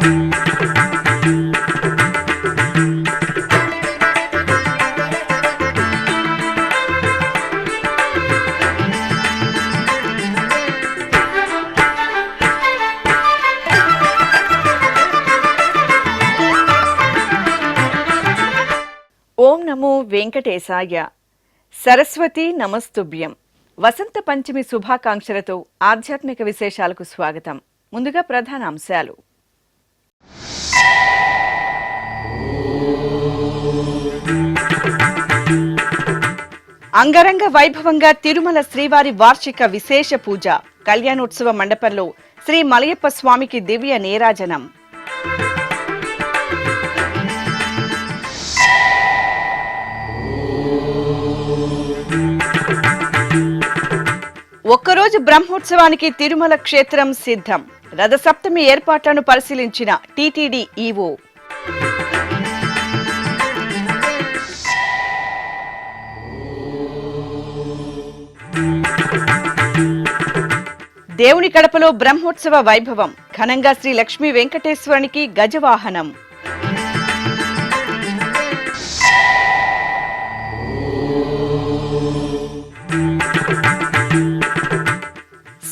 ఓం నమో వెంకటేశాయ. సరస్వతి నమస్తుభ్యం. వసంత పంచమి శుభాకాంక్షలతో ఆధ్యాత్మిక విశేషాలకు స్వాగతం. ముందుగా ప్రధాన అంశాలు. అంగరంగ వైభవంగా తిరుమల శ్రీవారి వార్షిక విశేష పూజ. కళ్యాణోత్సవ మండపంలో శ్రీ మలయప్ప స్వామికి దివ్య నీరాజనం. ఒక్కరోజు బ్రహ్మోత్సవానికి తిరుమల క్షేత్రం సిద్ధం. రథసప్తమి ఏర్పాట్లను పరిశీలించిన టీటీడీ ఈవో. దేవుని కడపలో బ్రహ్మోత్సవ వైభవం. ఘనంగా శ్రీ లక్ష్మీ వెంకటేశ్వరునికి గజవాహనం.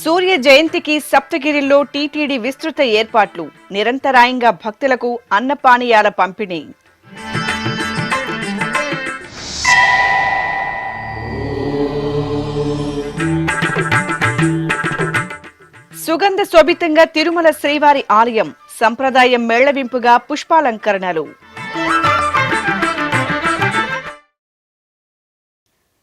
సూర్య జయంతికి సప్తగిరిలో టీటీడీ విస్తృత ఏర్పాట్లు. నిరంతరాయంగా భక్తులకు అన్నపానీయాల పంపిణీ. సుగంధ శోభితంగా తిరుమల శ్రీవారి ఆలయం. సంప్రదాయం మేళవింపుగా పుష్పాలంకరణలు.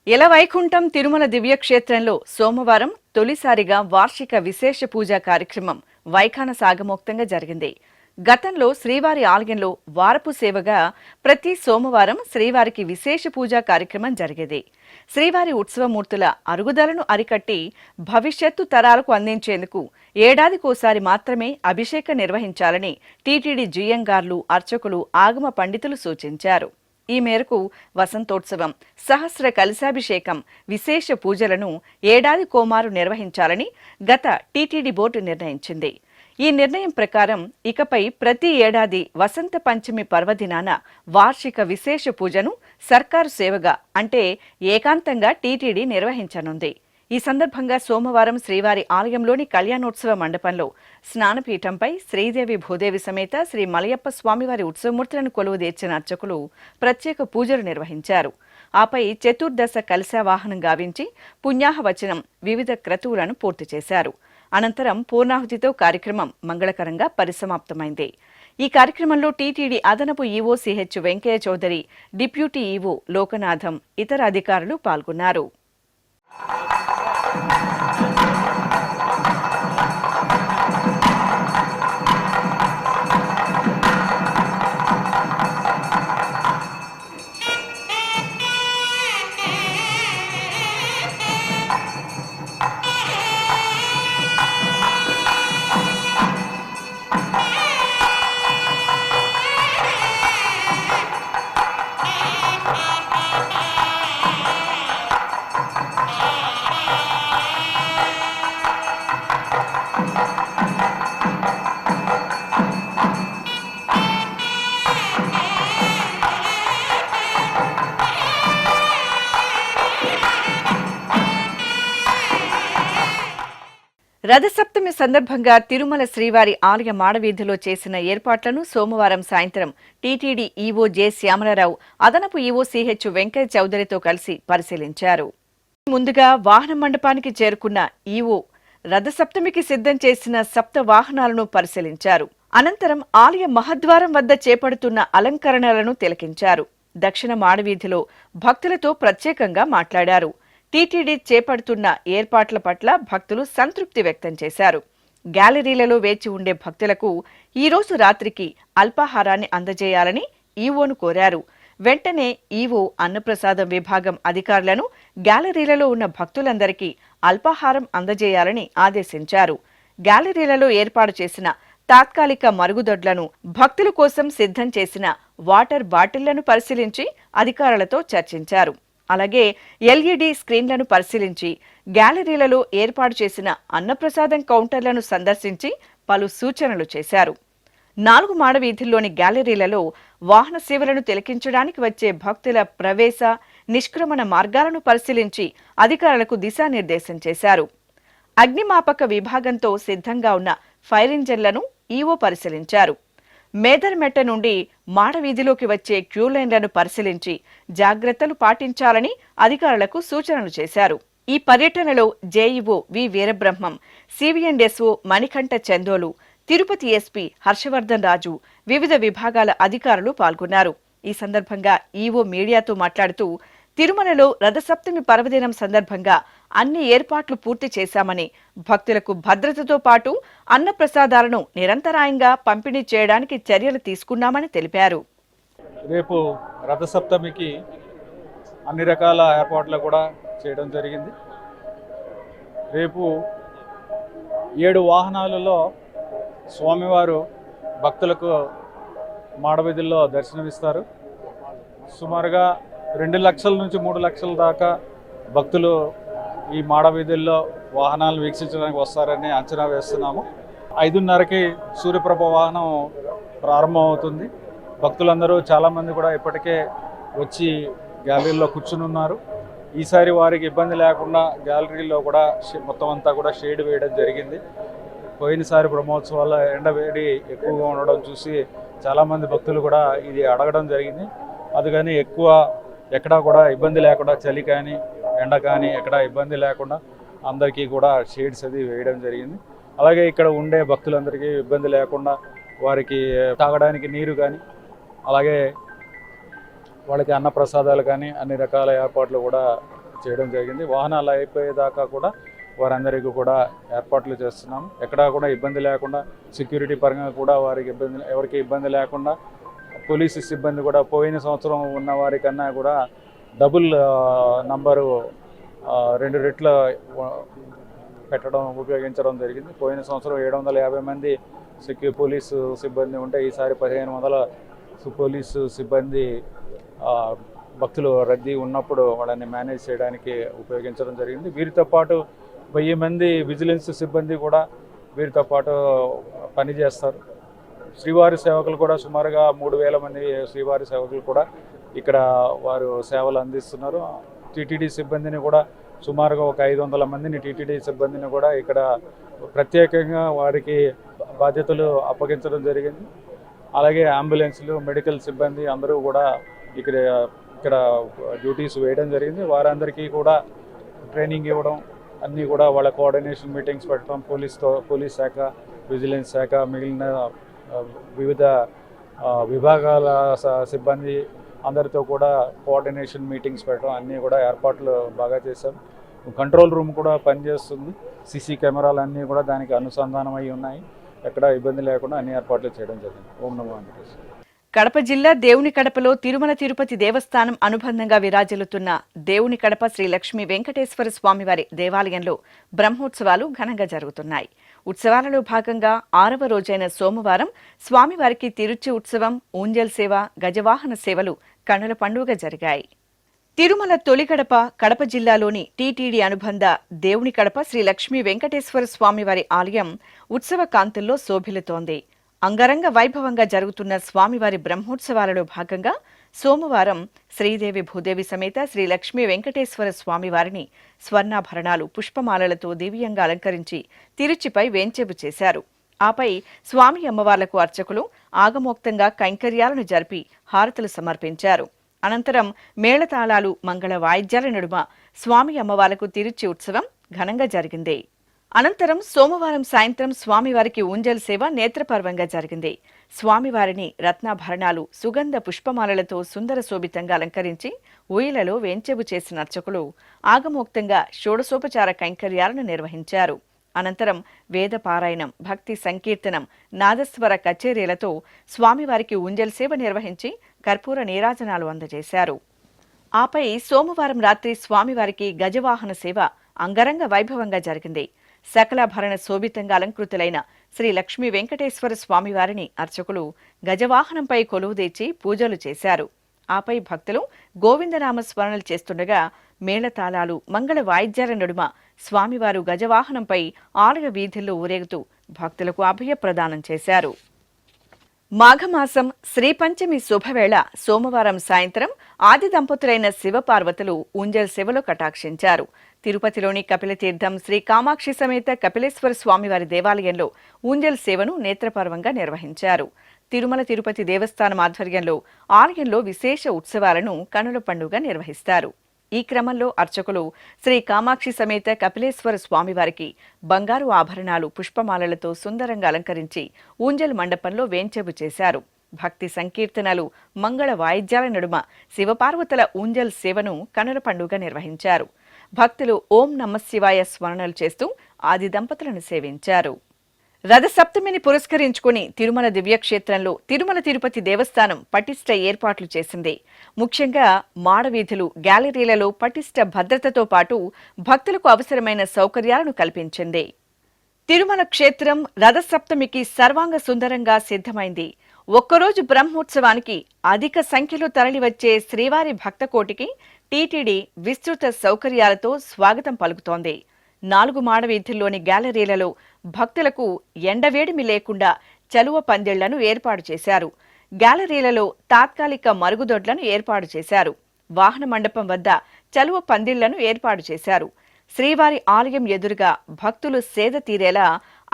ఎలవైకుంఠం తిరుమల దివ్యక్షేత్రంలో సోమవారం తొలిసారిగా వార్షిక విశేష పూజా కార్యక్రమం వైఖాన సాగమోక్తంగా జరిగింది. గతంలో శ్రీవారి ఆలయంలో వారపు సేవగా ప్రతి సోమవారం శ్రీవారికి విశేష పూజా కార్యక్రమం జరిగేది. శ్రీవారి ఉత్సవమూర్తుల అరుగుదలను అరికట్టి భవిష్యత్తు తరాలకు అందించేందుకు ఏడాదికోసారి మాత్రమే అభిషేకం నిర్వహించాలని టీటీడీ జీఎంగార్లు, అర్చకులు, ఆగమ పండితులు సూచించారు. ఈ మేరకు వసంతోత్సవం, సహస్ర కలశాభిషేకం, విశేష పూజలను ఏడాది కోమారు నిర్వహించాలని గత టీటీడీ బోర్డు నిర్ణయించింది. ఈ నిర్ణయం ప్రకారం ఇకపై ప్రతి ఏడాది వసంత పంచమి పర్వదినాన వార్షిక విశేష పూజను సర్కారు సేవగా అంటే ఏకాంతంగా టీటీడీ నిర్వహించనుంది. ఈ సందర్భంగా సోమవారం శ్రీవారి ఆలయంలోని కళ్యాణోత్సవ మండపంలో స్నానపీఠంపై శ్రీదేవి భూదేవి సమేత శ్రీ మలయప్ప స్వామివారి ఉత్సవమూర్తులను కొలువుదీర్చిన అర్చకులు ప్రత్యేక పూజలు నిర్వహించారు. ఆపై చతుర్దశ కలశావాహనం గావించి పుణ్యాహవచనం, వివిధ క్రతువులను పూర్తి చేశారు. అనంతరం పూర్ణాహుతితో కార్యక్రమం మంగళకరంగా పరిసమాప్తమైంది. ఈ కార్యక్రమంలో టీటీడీ అదనపు EO Ch Venkaiah Chowdary, deputy EO Lokanatham, ఇతర అధికారులు పాల్గొన్నారు. రథసప్తమి సందర్భంగా తిరుమల శ్రీవారి ఆలయ మాడవీధిలో చేసిన ఏర్పాట్లను సోమవారం సాయంత్రం టీటీడీ ఈవో జె శ్యామలరావు, అదనపు ఈవో సిహెచ్ వెంకయ్య చౌదరితో కలిసి పరిశీలించారు. ముందుగా వాహన మండపానికి చేరుకున్న ఈవో రథసప్తమికి సిద్ధం చేసిన సప్త వాహనాలను పరిశీలించారు. అనంతరం ఆలయ మహద్వారం వద్ద చేపడుతున్న అలంకరణలను తిలకించారు. దక్షిణ మాడవీధిలో భక్తులతో ప్రత్యేకంగా మాట్లాడారు. టీటీడీ చేపడుతున్న ఏర్పాట్ల పట్ల భక్తులు సంతృప్తి వ్యక్తం చేశారు. గ్యాలరీలలో వేచి ఉండే భక్తులకు ఈరోజు రాత్రికి అల్పాహారాన్ని అందజేయాలని ఈవోను కోరారు. వెంటనే ఈవో అన్నప్రసాదం విభాగం అధికారులను గ్యాలరీలలో ఉన్న భక్తులందరికీ అల్పాహారం అందజేయాలని ఆదేశించారు. గ్యాలరీలలో ఏర్పాటు చేసిన తాత్కాలిక మరుగుదొడ్లను, భక్తుల కోసం సిద్ధం చేసిన వాటర్ బాటిళ్లను పరిశీలించి అధికారులతో చర్చించారు. అలాగే ఎల్ఈడీ స్క్రీన్లను పరిశీలించి గ్యాలరీలలో ఏర్పాటు చేసిన అన్నప్రసాదం కౌంటర్లను సందర్శించి పలు సూచనలు చేశారు. 4 మాడవీధుల్లోని గ్యాలరీలలో వాహన సేవలను తిలకించడానికి వచ్చే భక్తుల ప్రవేశ, నిష్క్రమణ మార్గాలను పరిశీలించి అధికారులకు దిశానిర్దేశం చేశారు. అగ్నిమాపక విభాగంతో సిద్ధంగా ఉన్న ఫైర్ ఇంజన్లను ఈవో పరిశీలించారు. మేదర్మెట్ట నుండి మాడవీధిలోకి వచ్చే క్యూలైన్లను పరిశీలించి జాగ్రత్తలు పాటించాలని అధికారులకు సూచనలు చేశారు. ఈ పర్యటనలో JEO V Veerabrahmam, CV and SO Manikanta Chandolu, Tirupati SP Harshavardhan Raju, వివిధ విభాగాల అధికారులు పాల్గొన్నారు. ఈ సందర్భంగా ఈవో మీడియాతో మాట్లాడుతూ, తిరుమలలో రథసప్తమి పర్వదినం సందర్భంగా అన్ని ఏర్పాట్లు పూర్తి చేశామని, భక్తులకు భద్రతతో పాటు అన్నప్రసాదాలను నిరంతరాయంగా పంపిణీ చేయడానికి చర్యలు తీసుకున్నామని తెలిపారు. రేపు రథసప్తమికి అన్ని రకాల ఏర్పాట్లు కూడా చేయడం జరిగింది. రేపు 7 వాహనాలలో స్వామివారు భక్తులకు మాడవీధుల్లో దర్శనమిస్తారు. సుమారుగా 2 లక్షల నుంచి 3 లక్షల దాకా భక్తులు ఈ మాడవీధుల్లో వాహనాలను వీక్షించడానికి వస్తారని అంచనా వేస్తున్నాము. 5:30కి సూర్యప్రభ వాహనం ప్రారంభమవుతుంది. భక్తులందరూ చాలామంది కూడా ఇప్పటికే వచ్చి గ్యాలరీలో కూర్చుని ఉన్నారు. ఈసారి వారికి ఇబ్బంది లేకుండా గ్యాలరీలో కూడా మొత్తం అంతా కూడా షేడ్ వేయడం జరిగింది. పోయినసారి బ్రహ్మోత్సవాల ఎండవేడి ఎక్కువగా ఉండడం చూసి చాలామంది భక్తులు కూడా ఇది అడగడం జరిగింది. అందుకని ఎక్కువ ఎక్కడా కూడా ఇబ్బంది లేకుండా, చలి కానీ ఎండ కానీ ఎక్కడా ఇబ్బంది లేకుండా అందరికీ కూడా షేడ్స్ అది వేయడం జరిగింది. అలాగే ఇక్కడ ఉండే భక్తులందరికీ ఇబ్బంది లేకుండా వారికి తాగడానికి నీరు కానీ, అలాగే వాళ్ళకి అన్నప్రసాదాలు కానీ అన్ని రకాల ఏర్పాట్లు కూడా చేయడం జరిగింది. వాహనాలు అయిపోయేదాకా కూడా వారందరికీ కూడా ఏర్పాట్లు చేస్తున్నాము. ఎక్కడా కూడా ఇబ్బంది లేకుండా, సెక్యూరిటీ పరంగా కూడా వారికి ఎవరికి ఇబ్బంది లేకుండా, పోలీసు సిబ్బంది కూడా పోయిన సంవత్సరం ఉన్న వారికన్నా కూడా డబుల్ నంబరు 2 రెట్ల ఉపయోగించడం జరిగింది. పోయిన సంవత్సరం 750 మంది పోలీసు సిబ్బంది ఉంటే ఈసారి 1500 పోలీసు సిబ్బంది భక్తులు రద్దీ ఉన్నప్పుడు వాళ్ళని మేనేజ్ చేయడానికి ఉపయోగించడం జరిగింది. వీరితో పాటు 1000 మంది విజిలెన్స్ సిబ్బంది కూడా వీరితో పాటు పనిచేస్తారు. శ్రీవారి సేవకులు కూడా సుమారుగా 3000 మంది శ్రీవారి సేవకులు కూడా ఇక్కడ వారు సేవలు అందిస్తున్నారు. టీటీడీ సిబ్బందిని కూడా సుమారుగా ఒక 500 మందిని టీటీడీ సిబ్బందిని కూడా ఇక్కడ ప్రత్యేకంగా వారికి బాధ్యతలు అప్పగించడం జరిగింది. అలాగే అంబులెన్స్లు, మెడికల్ సిబ్బంది అందరూ కూడా ఇక్కడ డ్యూటీస్ వేయడం జరిగింది. వారందరికీ కూడా ట్రైనింగ్ ఇవ్వడం, అన్నీ కూడా వాళ్ళ కోఆర్డినేషన్ మీటింగ్స్ పెట్టడం, పోలీస్ శాఖ, విజిలెన్స్ శాఖ, మిగిలిన వివిధ విభాగాల సిబ్బంది అందరితో కూడా కోఆర్డినేషన్ మీటింగ్స్ పెట్టడం, అన్నీ కూడా ఏర్పాట్లు బాగా చేశాం. కంట్రోల్ రూమ్ కూడా పనిచేస్తుంది. సీసీ కెమెరాలు అన్నీ కూడా దానికి అనుసంధానం అయి ఉన్నాయి. ఎక్కడ ఇబ్బంది లేకుండా అన్ని ఏర్పాట్లు చేయడం జరిగింది. ఓం నమో వెంకటేశ్వర. కడప జిల్లా దేవుని కడపలో తిరుమల తిరుపతి దేవస్థానం అనుబంధంగా విరాజిల్లుతున్న దేవుని కడప శ్రీ లక్ష్మీ వెంకటేశ్వర స్వామివారి దేవాలయంలో బ్రహ్మోత్సవాలు ఘనంగా జరుగుతున్నాయి. ఉత్సవాలలో భాగంగా 6వ రోజైన సోమవారం స్వామివారికి తిరుచి ఉత్సవం, ఊంజల్ సేవ, గజవాహన సేవలు కన్నుల పండుగ జరిగాయి. తిరుమల తొలి గడప కడప జిల్లాలోని టీటీడీ అనుబంధ దేవుని కడప శ్రీ లక్ష్మీ వెంకటేశ్వర స్వామివారి ఆలయం ఉత్సవ కాంతుల్లో శోభిల్లుతోంది. అంగరంగ వైభవంగా జరుగుతున్న స్వామివారి బ్రహ్మోత్సవాలలో భాగంగా సోమవారం శ్రీదేవి భూదేవి సమేత శ్రీ లక్ష్మీ వెంకటేశ్వర స్వామివారిని స్వర్ణాభరణాలు, పుష్పమాలలతో దివ్యంగా అలంకరించి తిరుచిపై వేంచేపు చేశారు. ఆపై స్వామి అమ్మవార్లకు అర్చకులు ఆగమోక్తంగా కైంకర్యాలను జరిపి హారతులు సమర్పించారు. అనంతరం మేళతాళాలు, మంగళ వాయిద్యాల నడుమ స్వామి అమ్మవార్లకు తిరుచి ఉత్సవం ఘనంగా జరిగింది. అనంతరం సోమవారం సాయంత్రం స్వామివారికి ఊంజల్ సేవ నేత్రపర్వంగా జరిగింది. స్వామివారిని రత్నాభరణాలు, సుగంధ పుష్పమాలలతో సుందర శోభితంగా అలంకరించి ఊయలలో వేంచేపు చేసిన అర్చకులు ఆగమోక్తంగా షోడశోపచార కైంకర్యాలను నిర్వహించారు. అనంతరం వేద పారాయణం, భక్తి సంకీర్తనం, నాదస్వర కచేరీలతో స్వామివారికి ఊంజల్ సేవ నిర్వహించి కర్పూర నీరాజనాలు అందజేశారు. ఆపై సోమవారం రాత్రి స్వామివారికి గజవాహన సేవ అంగరంగ వైభవంగా జరిగింది. సకలాభరణ శోభితంగా అలంకృతులైన శ్రీ లక్ష్మీ వెంకటేశ్వర స్వామివారిని అర్చకులు గజవాహనంపై కొలువుదీర్చి పూజలు చేశారు. ఆపై భక్తులు గోవిందనామ స్మరణలు చేస్తుండగా మేళతాళాలు, మంగళ వాయిద్యాల నడుమ స్వామివారు గజవాహనంపై ఆలయ వీధుల్లో ఊరేగుతూ భక్తులకు అభయ ప్రదానం చేశారు. మాఘమాసం శ్రీపంచమి శుభవేళ సోమవారం సాయంత్రం ఆది దంపతులైన శివపార్వతులు ఊంజల్ సేవలో కటాక్షించారు. తిరుపతిలోని కపిలతీర్థం శ్రీ కామాక్షి సమేత కపిలేశ్వర స్వామివారి దేవాలయంలో ఊంజల్ సేవను నేత్రపర్వంగా నిర్వహించారు. తిరుమల తిరుపతి దేవస్థానం ఆధ్వర్యంలో ఆలయంలో విశేష ఉత్సవాలను కనుల పండుగ నిర్వహిస్తారు. ఈ క్రమంలో అర్చకులు శ్రీ కామాక్షి సమేత కపిలేశ్వర స్వామివారికి బంగారు ఆభరణాలు పుష్పమాలలతో సుందరంగా అలంకరించి ఊంజల్ మండపంలో వేంచేపు చేశారు. భక్తి సంకీర్తనలు, మంగళ వాయిద్యాల నడుమ శివపార్వతుల ఊంజల్ సేవను కనుల పండుగ నిర్వహించారు. భక్తులు ఓం నమఃశివాయ స్మరణలు చేస్తూ ఆది దంపతులను సేవించారు. రథసప్తమిని పురస్కరించుకుని తిరుమల దివ్యక్షేత్రంలో తిరుమల తిరుపతి దేవస్థానం పటిష్ట ఏర్పాట్లు చేసింది. ముఖ్యంగా మాడవీధులు, గ్యాలరీలలో పటిష్ట భద్రతతో పాటు భక్తులకు అవసరమైన సౌకర్యాలను కల్పించింది. తిరుమల క్షేత్రం రథసప్తమికి సర్వాంగ సుందరంగా సిద్ధమైంది. ఒక్కరోజు బ్రహ్మోత్సవానికి అధిక సంఖ్యలో తరలివచ్చే శ్రీవారి భక్తకోటికి టీటీడీ విస్తృత సౌకర్యాలతో స్వాగతం పలుకుతోంది. 4 మాడవీధుల్లోని గ్యాలరీలలో భక్తులకు ఎండవేడిమి లేకుండా చలువ పందిళ్లను ఏర్పాటు చేశారు. గ్యాలరీలలో తాత్కాలిక మరుగుదొడ్లను ఏర్పాటు చేశారు. వాహన మండపం వద్ద చలువ పందిళ్లను ఏర్పాటు చేశారు. శ్రీవారి ఆలయం ఎదురుగా భక్తులు సేద తీరేలా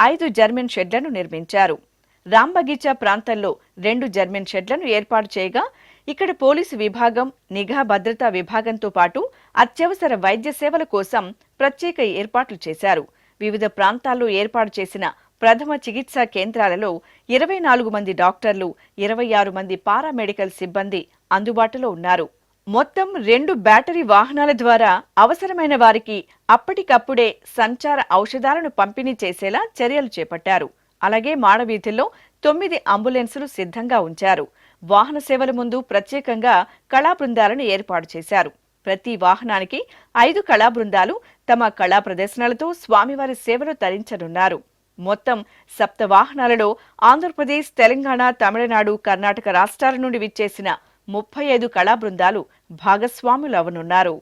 5 జర్మన్ షెడ్లను నిర్మించారు. రాంబగీచా ప్రాంతంలో 2 జర్మన్ షెడ్లను ఏర్పాటు చేయగా ఇక్కడ పోలీసు విభాగం, నిఘా భద్రతా విభాగంతో పాటు అత్యవసర వైద్య సేవల కోసం ప్రత్యేక ఏర్పాట్లు చేశారు. వివిధ ప్రాంతాల్లో ఏర్పాటు చేసిన ప్రథమ చికిత్సా కేంద్రాలలో 24 మంది డాక్టర్లు, 26 మంది పారామెడికల్ సిబ్బంది అందుబాటులో ఉన్నారు. మొత్తం 2 బ్యాటరీ వాహనాల ద్వారా అవసరమైన వారికి అప్పటికప్పుడే సంచార ఔషధాలను పంపిణీ చేసేలా చర్యలు చేపట్టారు. అలాగే మాడవీధుల్లో 9 అంబులెన్సులు సిద్ధంగా ఉంచారు. వాహన సేవల ముందు ప్రత్యేకంగా కళా బృందాలను ఏర్పాటు చేశారు. ప్రతి వాహనానికి 5 కళా బృందాలు తమ కళా ప్రదర్శనలతో స్వామివారి సేవలు తరించనున్నారు. మొత్తం 7 వాహనాలలో ఆంధ్రప్రదేశ్, తెలంగాణ, తమిళనాడు, కర్ణాటక రాష్ట్రాల నుండి విచ్చేసిన 35 కళా బృందాలు భాగస్వాములవనున్నారు.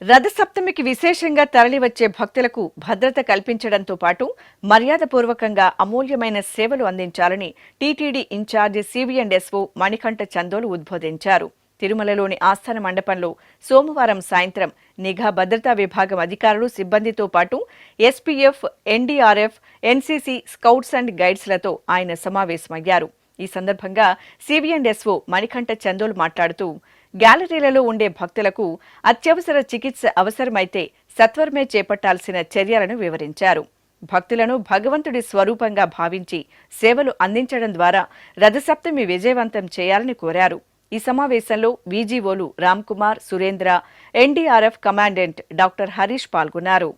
రథసప్తమికి విశేషంగా తరలివచ్చే భక్తులకు భద్రత కల్పించడంతో పాటు మర్యాదపూర్వకంగా అమూల్యమైన సేవలు అందించాలని TTD in charge CV and SO Manikanta Chandolu ఉద్బోధించారు. తిరుమలలోని ఆస్థాన మండపంలో సోమవారం సాయంత్రం నిఘా భద్రతా విభాగం అధికారులు, సిబ్బందితో పాటు SPF, NDRF, NCC, scouts and గైడ్స్లతో ఆయన సమావేశమయ్యారు. ఈ సందర్భంగా సివిఎండ్ఎస్ఓ మణికంఠ చందోలు మాట్లాడుతూ గ్యాలరీలలో ఉండే భక్తులకు అత్యవసర చికిత్స అవసరమైతే సత్వరమే చేపట్టాల్సిన చర్యలను వివరించారు. భక్తులను భగవంతుడి స్వరూపంగా భావించి సేవలు అందించడం ద్వారా రథసప్తమి విజయవంతం చేయాలని కోరారు. ఈ సమావేశంలో వీజీఓలు Ramkumar, Surendra, NDRF commandant doctor Harish పాల్గొన్నారు.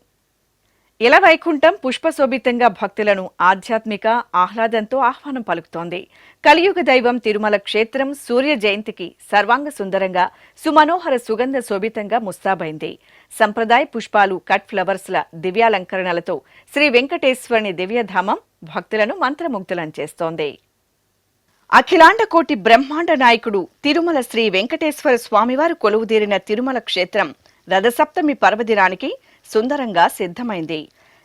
ఇలవైకుంఠం పుష్పశోభితంగా భక్తులను ఆధ్యాత్మిక ఆహ్లాదంతో ఆహ్వానం పలుకుతోంది. కలియుగ దైవం తిరుమల క్షేత్రం సూర్య జయంతికి సర్వాంగ సుందరంగా, సుమనోహర సుగంధ శోభితంగా ముస్తాబైంది. సంప్రదాయ పుష్పాలు, కట్ ఫ్లవర్స్ల దివ్యాలంకరణలతో శ్రీ వెంకటేశ్వరుని దివ్యధామం భక్తులను మంత్రముగ్ధులం చేస్తోంది. అఖిలాండ కోటి బ్రహ్మాండ నాయకుడు తిరుమల శ్రీ వెంకటేశ్వర స్వామివారు కొలువుదీరిన తిరుమల క్షేత్రం రథసప్తమి పర్వదినానికి సుందరంగా సిద్ధమైంది.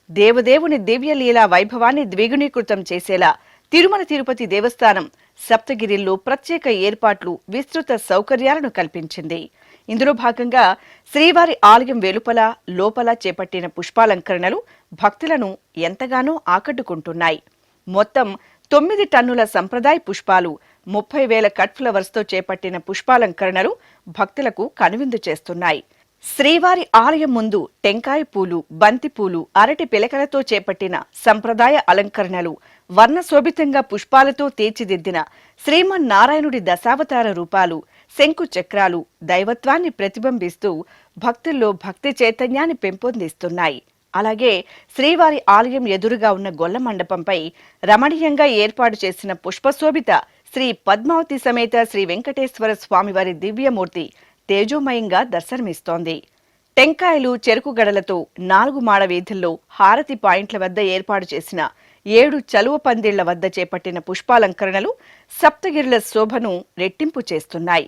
దేవదేవుని దివ్యలీలా వైభవాన్ని ద్విగుణీకృతం చేసేలా తిరుమల తిరుపతి దేవస్థానం సప్తగిరిల్లో ప్రత్యేక ఏర్పాట్లు, విస్తృత సౌకర్యాలను కల్పించింది. ఇందులో భాగంగా శ్రీవారి ఆలయం వెలుపల, లోపల చేపట్టిన పుష్పాలంకరణలు భక్తులను ఎంతగానో ఆకట్టుకుంటున్నాయి. మొత్తం 9 టన్నుల సంప్రదాయ పుష్పాలు, 30,000 కట్ ఫ్లవర్స్తో చేపట్టిన పుష్పాలంకరణలు భక్తులకు కనువిందు చేస్తున్నాయి. శ్రీవారి ఆలయం ముందు టెంకాయ పూలు, బంతిపూలు, అరటి పిలకలతో చేపట్టిన సంప్రదాయ అలంకరణలు, వర్ణశోభితంగా పుష్పాలతో తీర్చిదిద్దిన శ్రీమన్నారాయణుడి దశావతార రూపాలు, శంకు చక్రాలు దైవత్వాన్ని ప్రతిబింబిస్తూ భక్తుల్లో భక్తి చైతన్యాన్ని పెంపొందిస్తున్నాయి. అలాగే శ్రీవారి ఆలయం ఎదురుగా ఉన్న గొల్ల మండపంపై రమణీయంగా ఏర్పాటు చేసిన పుష్పశోభిత శ్రీ పద్మావతి సమేత శ్రీ వెంకటేశ్వర స్వామివారి దివ్యమూర్తి తేజోమయంగా దర్శనమిస్తోంది. టెంకాయలు, చెరుకు గడలతో 4 మాడ వీధుల్లో హారతి పాయింట్ల వద్ద ఏర్పాటు చేసిన 7 చలువ పందిళ్ల వద్ద చేపట్టిన పుష్పాలంకరణలు సప్తగిరుల శోభను రెట్టింపు చేస్తున్నాయి.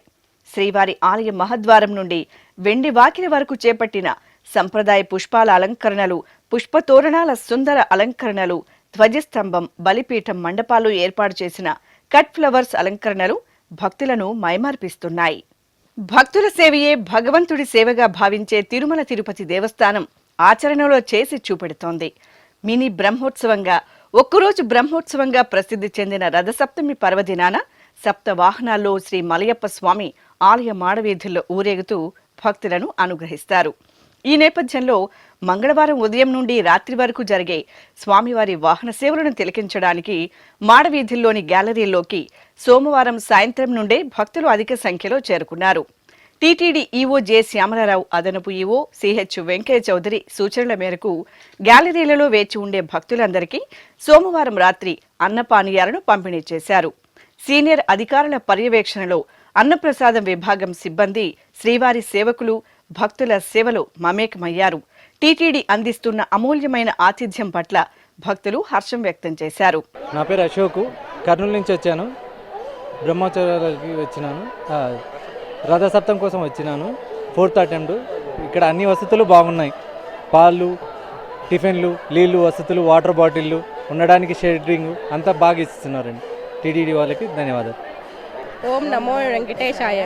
శ్రీవారి ఆలయ మహద్వారం నుండి వెండి వాకిలి వరకు చేపట్టిన సంప్రదాయ పుష్పాల అలంకరణలు, పుష్పతోరణాల సుందర అలంకరణలు ధ్వజస్తంభం, బలిపీఠం, మండపాలు ఏర్పాటు చేసిన కట్ ఫ్లవర్స్ అలంకరణలు భక్తులను మైమార్పిస్తున్నాయి. భక్తుల సేవయే భగవంతుడి సేవగా భావించే తిరుమల తిరుపతి దేవస్థానం ఆచరణలో చేసి చూపెడుతోంది. మినీ బ్రహ్మోత్సవంగా, ఒక్కరోజు బ్రహ్మోత్సవంగా ప్రసిద్ధి చెందిన రథసప్తమి పర్వదినాన సప్త వాహనాల్లో శ్రీ మలయప్ప స్వామి ఆలయ మాడవీధుల్లో ఊరేగుతూ భక్తులను అనుగ్రహిస్తారు. ఈ నేపథ్యంలో మంగళవారం ఉదయం నుండి రాత్రి వరకు జరిగే స్వామివారి వాహన సేవలను తిలకించడానికి మాడవీధుల్లోని గ్యాలరీల్లోకి సోమవారం సాయంత్రం నుండే భక్తులు అధిక సంఖ్యలో చేరుకున్నారు. టీటీడీ ఈవో జె శ్యామలరావు, అదనపు ఈవో సిహెచ్ వెంకయ్య చౌదరి సూచనల మేరకు గ్యాలరీలలో వేచి ఉండే భక్తులందరికీ సోమవారం రాత్రి అన్నపానీయాలను పంపిణీ చేశారు. సీనియర్ అధికారుల పర్యవేక్షణలో అన్నప్రసాదం విభాగం సిబ్బంది, శ్రీవారి సేవకులు భక్తుల సేవలో మమేకమయ్యారు. టీటీడీ అందిస్తున్న అమూల్యమైన ఆతిథ్యం పట్ల భక్తులు హర్షం వ్యక్తం చేశారు. నా పేరు అశోక్, కర్నూలు నుంచి వచ్చాను. బ్రహ్మోత్సవాలకి వచ్చినాను, రథసప్తం కోసం వచ్చినాను. 4th attempt. ఇక్కడ అన్ని వసతులు బాగున్నాయి. పాలు, టిఫిన్లు, నీళ్ళు వసతులు, వాటర్ బాటిళ్ళు, ఉండడానికి షెల్టరింగ్ అంతా బాగా ఇస్తున్నారండి. టీటీడీ వాళ్ళకి ధన్యవాదాలు. ఓం నమో వెంకటేశాయ.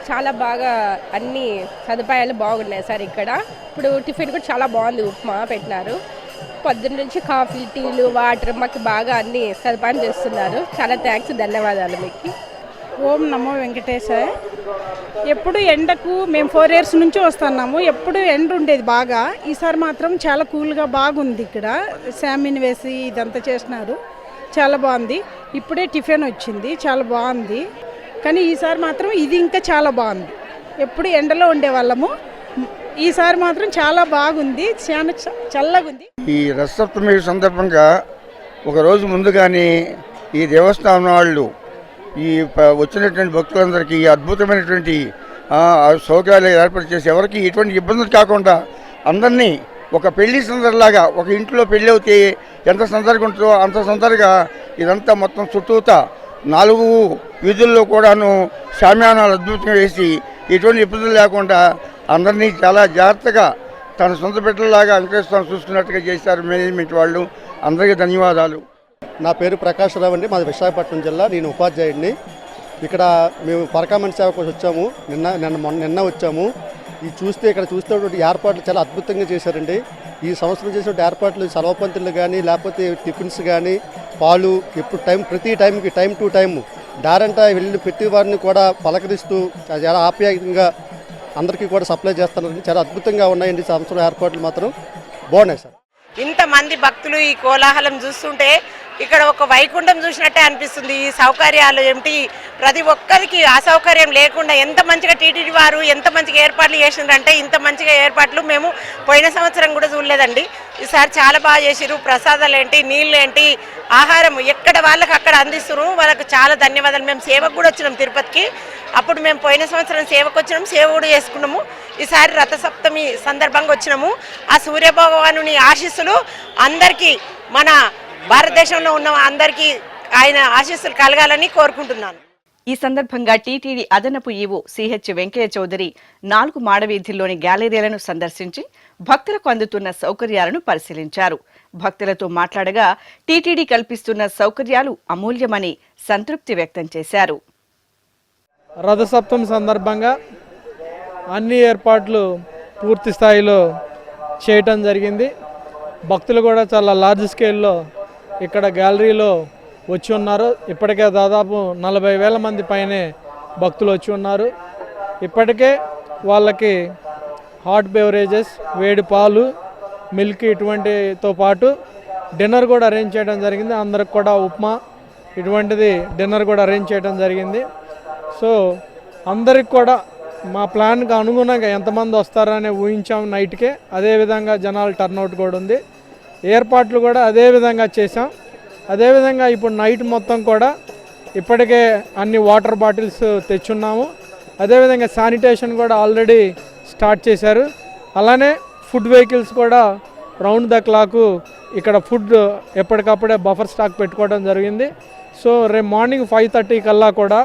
చాలా బాగా అన్ని సదుపాయాలు బాగున్నాయి సార్ ఇక్కడ. ఇప్పుడు టిఫిన్ కూడా చాలా బాగుంది, ఉప్మా పెట్టినారు. పొద్దున్న నుంచి కాఫీ, టీలు, వాటర్ మాకు బాగా అన్ని సదుపాయం చేస్తున్నారు. చాలా థ్యాంక్స్, ధన్యవాదాలు మీకు. ఓం నమో వెంకటేశాయ. ఎప్పుడు ఎండకు మేము 4 years నుంచి వస్తున్నాము. ఎప్పుడు ఎండ ఉండేది బాగా. ఈసారి మాత్రం చాలా కూల్గా బాగుంది. ఇక్కడ శామిన్ వేసి ఇదంతా చేసినారు, చాలా బాగుంది. ఇప్పుడే టిఫిన్ వచ్చింది, చాలా బాగుంది. కానీ ఈసారి మాత్రం ఇది ఇంకా చాలా బాగుంది. ఎప్పుడు ఎండలో ఉండేవాళ్ళము, ఈసారి మాత్రం చాలా బాగుంది, చాలా చల్లగుంది. ఈ రథసప్తమి సందర్భంగా ఒకరోజు ముందుగానే ఈ దేవస్థానం వాళ్ళు ఈ వచ్చినటువంటి భక్తులందరికీ అద్భుతమైనటువంటి సౌకర్యాలు ఏర్పాటు చేసి ఎవరికి ఎటువంటి ఇబ్బందులు కాకుండా అందరినీ ఒక పెళ్లి సందర్లాగా, ఒక ఇంట్లో పెళ్ళి అవుతే ఎంత సందర్గా ఉంటుందో అంత సందర్గా ఇదంతా మొత్తం చుట్టూతా 4 వీధుల్లో కూడాను షామ్యానాలు అద్భుతంగా వేసి ఎటువంటి ఇబ్బందులు లేకుండా అందరినీ చాలా జాగ్రత్తగా తన సొంత బిడ్డలాగా వెంకటేశ్వర చూసుకున్నట్టుగా చేశారు మేనేజ్మెంట్ వాళ్ళు. అందరికీ ధన్యవాదాలు. నా పేరు ప్రకాష్ రావు అండి, మాది విశాఖపట్నం జిల్లా. నేను ఉపాధ్యాయుడిని. ఇక్కడ మేము పరకామణి సేవ కోసం వచ్చాము. నిన్న వచ్చాము. ఇక్కడ చూస్తున్నటువంటి ఏర్పాట్లు చాలా అద్భుతంగా చేశారండి. ఈ సంవత్సరం చేసిన ఏర్పాట్లు సలవపంతులు కానీ, లేకపోతే టిఫిన్స్ కానీ, పాలు ఎప్పుడు ప్రతి టైంకి టైం టు టైం దారంటా వెళ్ళి ప్రతి వారిని కూడా పలకరిస్తూ చాలా ఆప్యాయంగా అందరికీ కూడా సప్లై చేస్తున్నారండి. చాలా అద్భుతంగా ఉన్నాయండి. సంవత్సరం ఏర్పాట్లు మాత్రం బాగున్నాయి సార్. ఇంతమంది భక్తులు ఈ కోలాహలం చూస్తుంటే ఇక్కడ ఒక వైకుంఠం చూసినట్టే అనిపిస్తుంది. ఈ సౌకర్యాలు ఏమిటి, ప్రతి ఒక్కరికి అసౌకర్యం లేకుండా ఎంత మంచిగా టీటీడీ వారు ఎంత మంచిగా ఏర్పాట్లు చేసిండ్రంటే, ఇంత మంచిగా ఏర్పాట్లు మేము పోయిన సంవత్సరం కూడా చూడలేదండి. ఈసారి చాలా బాగా చేసిరు. ప్రసాదాలు ఏంటి, నీళ్ళు ఏంటి, ఆహారం ఎక్కడ వాళ్ళకి అక్కడ అందిస్తున్నారు. వాళ్ళకి చాలా ధన్యవాదాలు. మేము సేవకు కూడా వచ్చినాం తిరుపతికి. అప్పుడు మేము పోయిన సంవత్సరం సేవకు వచ్చినాము, సేవ కూడా చేసుకున్నాము. ఈసారి రథసప్తమి సందర్భంగా వచ్చినాము. ఆ సూర్యభగవానుని ఆశీస్సులు అందరికీ, మన భారతదేశంలో ఉన్న అందరికీ ఆయన ఆశీస్సులు కలగాలని కోరుకుంటున్నాను. ఈ సందర్భంగా టీటీడీ అదనపు ఈవో సిహెచ్ వెంకయ్య చౌదరి 4 మాడవీధుల్లోని గ్యాలరీలను సందర్శించి భక్తులకు అందుతున్న సౌకర్యాలను పరిశీలించారు. భక్తులతో మాట్లాడగా టీటీడీ కల్పిస్తున్న సౌకర్యాలు అమూల్యమని సంతృప్తి వ్యక్తం చేశారు. రథసప్తమి సందర్భంగా అన్ని ఏర్పాట్లు పూర్తి స్థాయిలో చేయటం జరిగింది. భక్తులు కూడా చాలా లార్జ్ స్కేల్లో ఇక్కడ గ్యాలరీలో వచ్చి ఉన్నారు. ఇప్పటికే దాదాపు 40,000 మంది పైనే భక్తులు వచ్చి ఉన్నారు. ఇప్పటికే వాళ్ళకి హాట్ బెవరేజెస్, వేడి పాలు, మిల్క్ ఇటువంటితో పాటు డిన్నర్ కూడా అరేంజ్ చేయడం జరిగింది. అందరికి కూడా ఉప్మా ఇటువంటిది డిన్నర్ కూడా అరేంజ్ చేయడం జరిగింది. సో అందరికి కూడా మా ప్లాన్కి అనుగుణంగా ఎంతమంది వస్తారని ఊహించాము నైట్కే. అదేవిధంగా జనాల టర్నౌట్ కూడా ఉంది. ఏర్పాట్లు కూడా అదేవిధంగా చేసాం. అదేవిధంగా ఇప్పుడు నైట్ మొత్తం కూడా ఇప్పటికే అన్ని వాటర్ బాటిల్స్ తెచ్చున్నాము. అదేవిధంగా శానిటేషన్ కూడా ఆల్రెడీ స్టార్ట్ చేశారు. అలానే ఫుడ్ వెహికల్స్ కూడా రౌండ్ ద క్లాక్ ఇక్కడ ఫుడ్ ఎప్పటికప్పుడే బఫర్ స్టాక్ పెట్టుకోవడం జరిగింది. సో రేపు మార్నింగ్ 5:30 కల్లా కూడా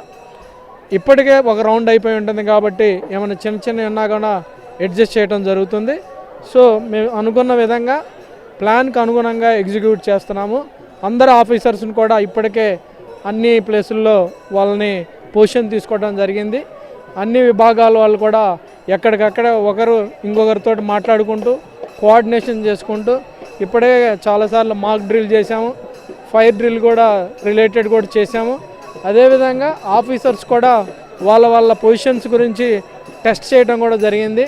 ఇప్పటికే ఒక రౌండ్ అయిపోయి ఉంటుంది కాబట్టి ఏమైనా చిన్న ఉన్నా కూడా అడ్జస్ట్ చేయడం జరుగుతుంది. సో మేము అనుకున్న విధంగా ప్లాన్కి అనుగుణంగా ఎగ్జిక్యూట్ చేస్తున్నాము. అందరు ఆఫీసర్స్ని కూడా ఇప్పటికే అన్ని ప్లేసుల్లో వాళ్ళని పొజిషన్ తీసుకోవడం జరిగింది. అన్ని విభాగాల వాళ్ళు కూడా ఎక్కడికక్కడ ఒకరు ఇంకొకరితో మాట్లాడుకుంటూ కోఆర్డినేషన్ చేసుకుంటూ ఇప్పుడే చాలాసార్లు మాక్ డ్రిల్ చేశాము, ఫైర్ డ్రిల్ కూడా రిలేటెడ్ కూడా చేశాము. అదేవిధంగా ఆఫీసర్స్ కూడా వాళ్ళ పొజిషన్స్ గురించి టెస్ట్ చేయడం కూడా జరిగింది.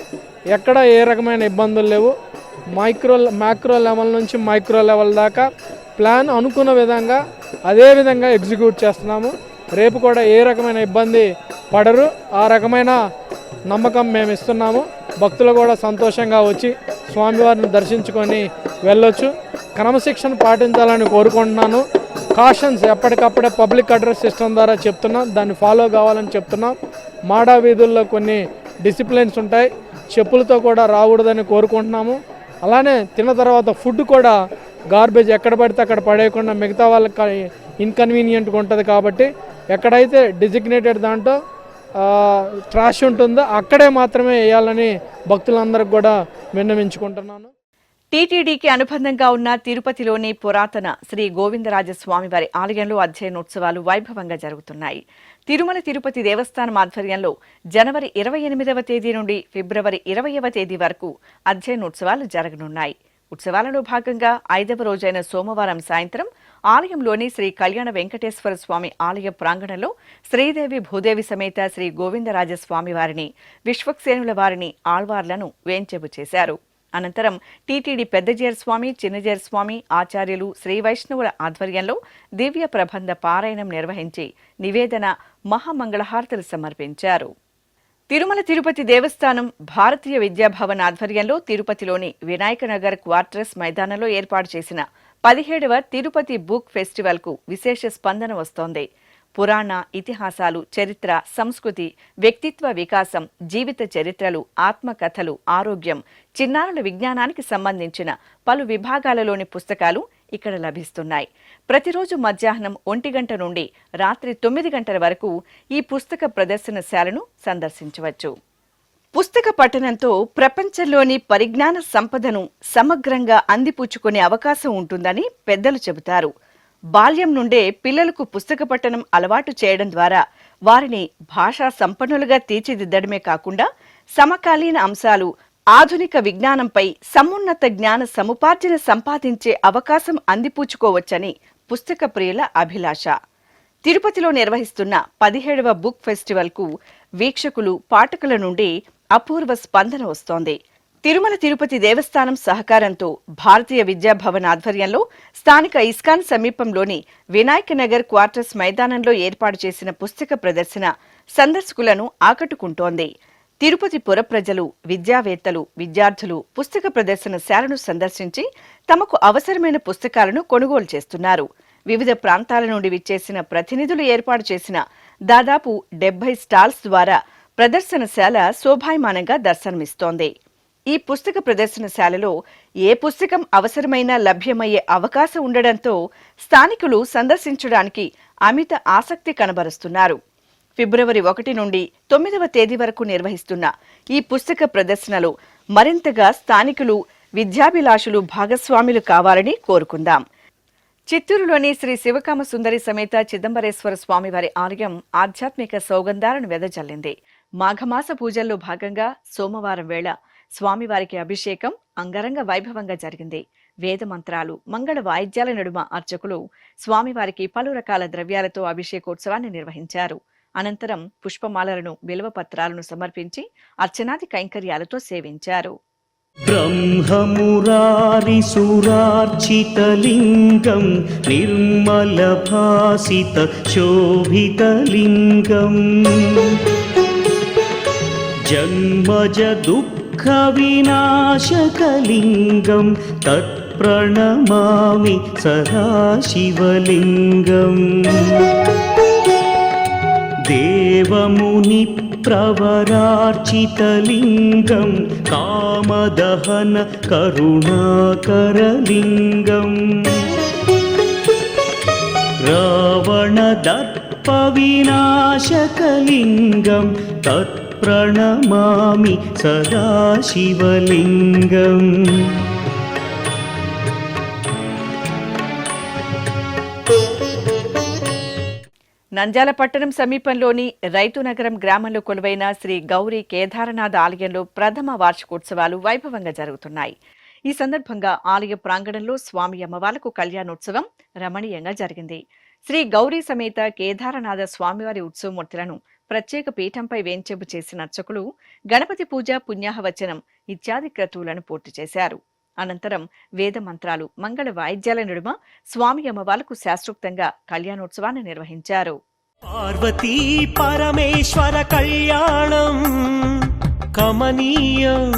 ఎక్కడ ఏ రకమైన ఇబ్బందులు లేవు. మ్యాక్రో లెవెల్ నుంచి మైక్రో లెవెల్ దాకా ప్లాన్ అనుకున్న విధంగా అదే విధంగా ఎగ్జిక్యూట్ చేస్తున్నాము. రేపు కూడా ఏ రకమైన ఇబ్బంది పడరు, ఆ రకమైన నమ్మకం మేము ఇస్తున్నాము. భక్తులు కూడా సంతోషంగా వచ్చి స్వామివారిని దర్శించుకొని వెళ్ళొచ్చు. క్రమశిక్షణ పాటించాలని కోరుకుంటున్నాను. కాషన్స్ ఎప్పటికప్పుడే పబ్లిక్ అడ్రస్ సిస్టమ్ ద్వారా చెప్తున్నాం, దాన్ని ఫాలో కావాలని చెప్తున్నాం. మాడా వీధుల్లో కొన్ని డిసిప్లిన్స్ ఉంటాయి, చెప్పులతో కూడా రాకూడదని కోరుకుంటున్నాము. అలానే తిన్న తర్వాత ఫుడ్ కూడా గార్బేజ్ ఎక్కడ పడితే అక్కడ పడేయకుండా మిగతా వాళ్ళకి ఇన్కన్వీనియంట్గా ఉంటుంది కాబట్టి ఎక్కడైతే డిజిగ్నేటెడ్ దాంట్లో ట్రాష్ ఉంటుందో అక్కడే మాత్రమే వేయాలని భక్తులందరికీ కూడా విన్నవించుకుంటున్నాను. టీటీడీకి అనుబంధంగా ఉన్న తిరుపతిలోని పురాతన శ్రీ గోవిందరాజస్వామివారి ఆలయంలో అధ్యయనోత్సవాలు వైభవంగా జరుగుతున్నాయి. తిరుమల తిరుపతి దేవస్థానం ఆధ్వర్యంలో జనవరి 28వ తేదీ నుండి ఫిబ్రవరి 20వ తేదీ వరకు అధ్యయనోత్సవాలు జరగనున్నాయి. ఉత్సవాలలో భాగంగా 5వ రోజైన సోమవారం సాయంత్రం ఆలయంలోని శ్రీ కళ్యాణ వెంకటేశ్వర స్వామి ఆలయ ప్రాంగణంలో శ్రీదేవి భూదేవి సమేత శ్రీ గోవిందరాజస్వామి వారిని, విశ్వక్సేనుల వారిని, ఆళ్వార్లను వేంచేపు చేశారు. అనంతరం టీటీడీ పెద్దజేర్ స్వామి, చిన్నజేర్ స్వామి, ఆచార్యులు, శ్రీ వైష్ణవుల ఆధ్వర్యంలో దివ్య ప్రబంధ పారాయణం నిర్వహించి నివేదన, మహామంగళహారతులు సమర్పించారు. తిరుమల తిరుపతి దేవస్థానం భారతీయ విద్యాభవన్ ఆధ్వర్యంలో తిరుపతిలోని వినాయకనగర్ క్వార్టర్స్ మైదానంలో ఏర్పాటు చేసిన 17వ తిరుపతి బుక్ ఫెస్టివల్కు విశేష స్పందన వస్తోంది. పురాణ, ఇతిహాసాలు, చరిత్ర, సంస్కృతి, వ్యక్తిత్వ వికాసం, జీవిత చరిత్రలు, ఆత్మకథలు, ఆరోగ్యం, చిన్నారుల విజ్ఞానానికి సంబంధించిన పలు విభాగాలలోని పుస్తకాలు ఇక్కడ లభిస్తున్నాయి. ప్రతిరోజు మధ్యాహ్నం 1 గంట నుండి రాత్రి 9 గంటల వరకు ఈ పుస్తక ప్రదర్శనశాలను సందర్శించవచ్చు. పుస్తక పఠనంతో ప్రపంచంలోని పరిజ్ఞాన సంపదను సమగ్రంగా అందిపుచ్చుకునే అవకాశం ఉంటుందని పెద్దలు చెబుతారు. బాల్యం నుండే పిల్లలకు పుస్తక పఠనం అలవాటు చేయడం ద్వారా వారిని భాషా సంపన్నులుగా తీర్చిదిద్దడమే కాకుండా సమకాలీన అంశాలు, ఆధునిక విజ్ఞానంపై సమున్నత జ్ఞాన సముపార్జన సంపాదించే అవకాశం అందిపుచ్చుకోవచ్చని పుస్తక ప్రియుల అభిలాష. తిరుపతిలో నిర్వహిస్తున్న 17వ బుక్ ఫెస్టివల్కు వీక్షకులు, పాఠకుల నుండి అపూర్వ స్పందన వస్తోంది. తిరుమల తిరుపతి దేవస్థానం సహకారంతో భారతీయ విద్యాభవన్ ఆధ్వర్యంలో స్థానిక ఇస్కాన్ సమీపంలోని వినాయకనగర్ క్వార్టర్స్ మైదానంలో ఏర్పాటు చేసిన పుస్తక ప్రదర్శన సందర్శకులను ఆకట్టుకుంటోంది. తిరుపతి పుర ప్రజలు, విద్యావేత్తలు, విద్యార్థులు పుస్తక ప్రదర్శనశాలను సందర్శించి తమకు అవసరమైన పుస్తకాలను కొనుగోలు చేస్తున్నారు. వివిధ ప్రాంతాల నుండి విచ్చేసిన ప్రతినిధులు ఏర్పాటు చేసిన దాదాపు 70 స్టాల్స్ ద్వారా ప్రదర్శనశాల శోభాయమానంగా దర్శనమిస్తోంది. ఈ పుస్తక ప్రదర్శనశాలలో ఏ పుస్తకం అవసరమైనా లభ్యమయ్యే అవకాశం ఉండడంతో స్థానికులు సందర్శించడానికి అమిత ఆసక్తి కనబరుస్తున్నారు. ఫిబ్రవరి 1 నుండి 9వ తేదీ వరకు నిర్వహిస్తున్న ఈ పుస్తక ప్రదర్శనలో మరింతగా స్థానికులు, విద్యాభిలాషులు భాగస్వాములు కావాలని కోరుకుందాం. చిత్తూరులోని శ్రీ శివకామ సుందరి సమేత చిదంబరేశ్వర స్వామివారి ఆలయం ఆధ్యాత్మిక సౌగంధాలను వెదజల్లింది. మాఘమాస పూజల్లో భాగంగా సోమవారం వేళ స్వామివారికి అభిషేకం అంగరంగ వైభవంగా జరిగింది. వేద మంత్రాలు, మంగళ వాయిద్యాల నడుమ అర్చకులు స్వామివారికి పలు రకాల ద్రవ్యాలతో అభిషేకోత్సవాన్ని నిర్వహించారు. అనంతరం పుష్పమాలలను, బిల్వపత్రాలను సమర్పించి అర్చనాది కైంకర్యాలతో సేవించారు. బ్రహ్మమురారిసురార్చితలింగం నిర్మలభాసిత శోభితలింగం జన్మజ దుఃఖ వినాశకలింగం తత్ప్రణమామి సదాశివలింగం దేవముని ప్రవరార్చితలింగం కామదహన కరుణాకరలింగం రావణదర్ప వినాశకలింగం తత్ప్రణమామి సదాశివలింగం నంద్యాల పట్టణం సమీపంలోని రైతునగరం గ్రామంలో కొలువైన శ్రీ గౌరీ కేదారనాథ ఆలయంలో ప్రథమ వార్షికోత్సవాలు వైభవంగా జరుగుతున్నాయి. ఈ సందర్భంగా ఆలయ ప్రాంగణంలో స్వామి అమ్మవార్లకు కళ్యాణోత్సవం రమణీయంగా జరిగింది. శ్రీ గౌరీ సమేత కేదారనాథ స్వామివారి ఉత్సవమూర్తులను ప్రత్యేక పీఠంపై వేంచేపు చేసిన అర్చకులు గణపతి పూజ, పుణ్యాహవచనం ఇత్యాది క్రతువులను పూర్తి చేశారు. అనంతరం వేద మంత్రాలు, మంగళ వాయిద్యాల నడుమ స్వామి అమ్మవార్లకు శాస్త్రోక్తంగా కళ్యాణోత్సవాన్ని నిర్వహించారు. పార్వతీ పరమేశ్వర కళ్యాణం కమనీయం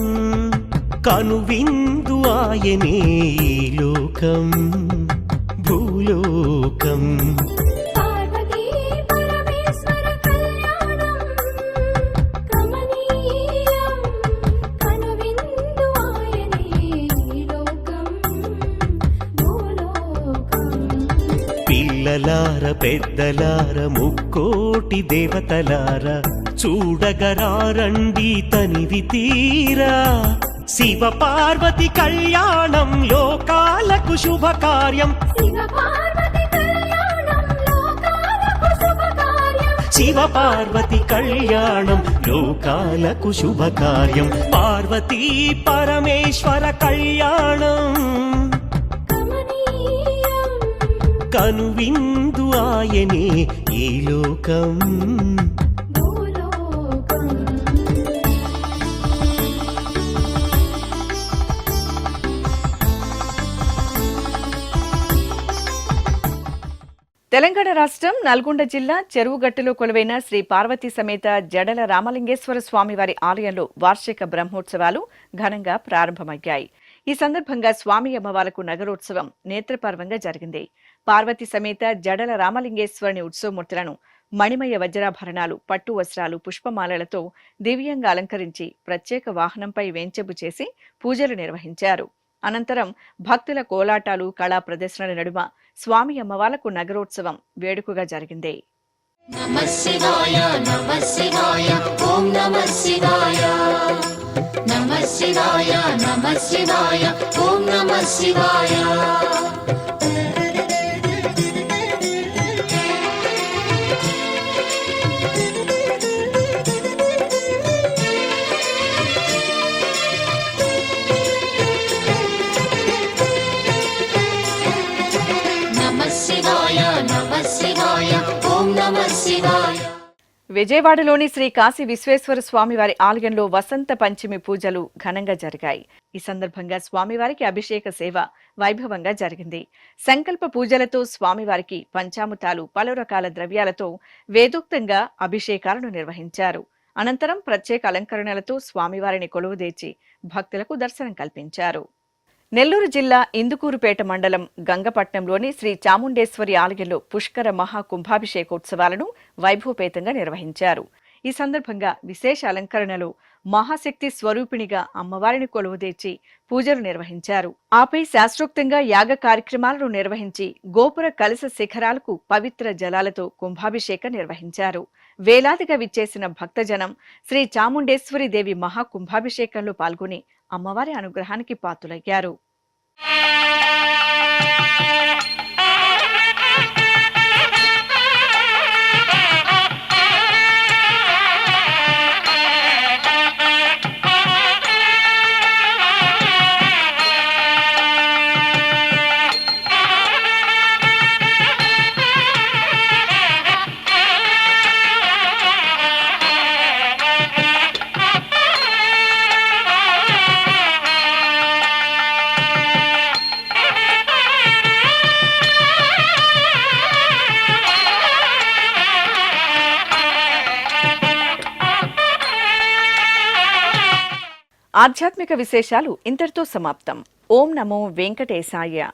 కనువిందు ఆయనే లోకం భూలోకం. పిల్లలార పెద్దలార ముక్కోటి దేవతలార చూడగరారండి తనివి తీరా. శివ పార్వతి కళ్యాణం లోకాలకు శుభకార్యం. శివ పార్వతి కళ్యాణం లోకాలకు శుభకార్యం. పార్వతీ పరమేశ్వర కళ్యాణం కనువిందు ఆయనే ఈ లోకం. తెలంగాణ రాష్ట్రం నల్గొండ జిల్లా చెరువుగట్టులో కొలువైన శ్రీ పార్వతీ సమేత జడల రామలింగేశ్వర స్వామివారి ఆలయంలో వార్షిక బ్రహ్మోత్సవాలు ఘనంగా ప్రారంభమయ్యాయి. ఈ సందర్భంగా స్వామి అమ్మవార్లకు నగరోత్సవం నేత్రపర్వంగా జరిగింది. పార్వతీ సమేత జడల రామలింగేశ్వరుని ఉత్సవమూర్తులను మణిమయ వజ్రాభరణాలు, పట్టు వస్త్రాలు, పుష్పమాలలతో దివ్యంగా అలంకరించి ప్రత్యేక వాహనంపై వేంచెబు చేసి పూజలు నిర్వహించారు. అనంతరం భక్తుల కోలాటాలు, కళా ప్రదర్శనల నడుమ స్వామి అమ్మవార్లకు నగరోత్సవం వేడుకగా జరిగింది. నమః శివాయ నమః శివాయ ఓం నమః శివాయ నమః శివాయ నమః శివాయ ఓం నమః శివాయ. విజయవాడలోని శ్రీ కాశీ విశ్వేశ్వర స్వామివారి ఆలయంలో వసంత పంచమి పూజలు ఘనంగా జరిగాయి. ఈ సందర్భంగా స్వామివారికి అభిషేక సేవ వైభవంగా జరిగింది. సంకల్ప పూజలతో స్వామివారికి పంచామృతాలు, పలు రకాల ద్రవ్యాలతో వేదోక్తంగా అభిషేకాలను నిర్వహించారు. అనంతరం ప్రత్యేక అలంకరణలతో స్వామివారిని కొలువుదీర్చి భక్తులకు దర్శనం కల్పించారు. నెల్లూరు జిల్లా ఇందుకూరుపేట మండలం గంగపట్నంలోని శ్రీ చాముండేశ్వరి ఆలయంలో పుష్కర మహాకుంభాభిషేకోత్సవాలను వైభవపేతంగా నిర్వహించారు. ఈ సందర్భంగా విశేష అలంకరణలో మహాశక్తి స్వరూపిణిగా అమ్మవారిని కొలువుదీర్చి పూజలు నిర్వహించారు. ఆపై శాస్త్రోక్తంగా యాగ కార్యక్రమాలను నిర్వహించి గోపుర కలశ శిఖరాలకు పవిత్ర జలాలతో కుంభాభిషేకం నిర్వహించారు. వేలాదిగా విచ్చేసిన భక్తజనం శ్రీ చాముండేశ్వరి దేవి మహాకుంభాభిషేకంలో పాల్గొని అమ్మవారి అనుగ్రహానికి పాత్రులయ్యారు. ఆధ్యాత్మిక విశేషాలు ఇంతటితో సమాప్తం. ఓం నమో వెంకటేశాయ.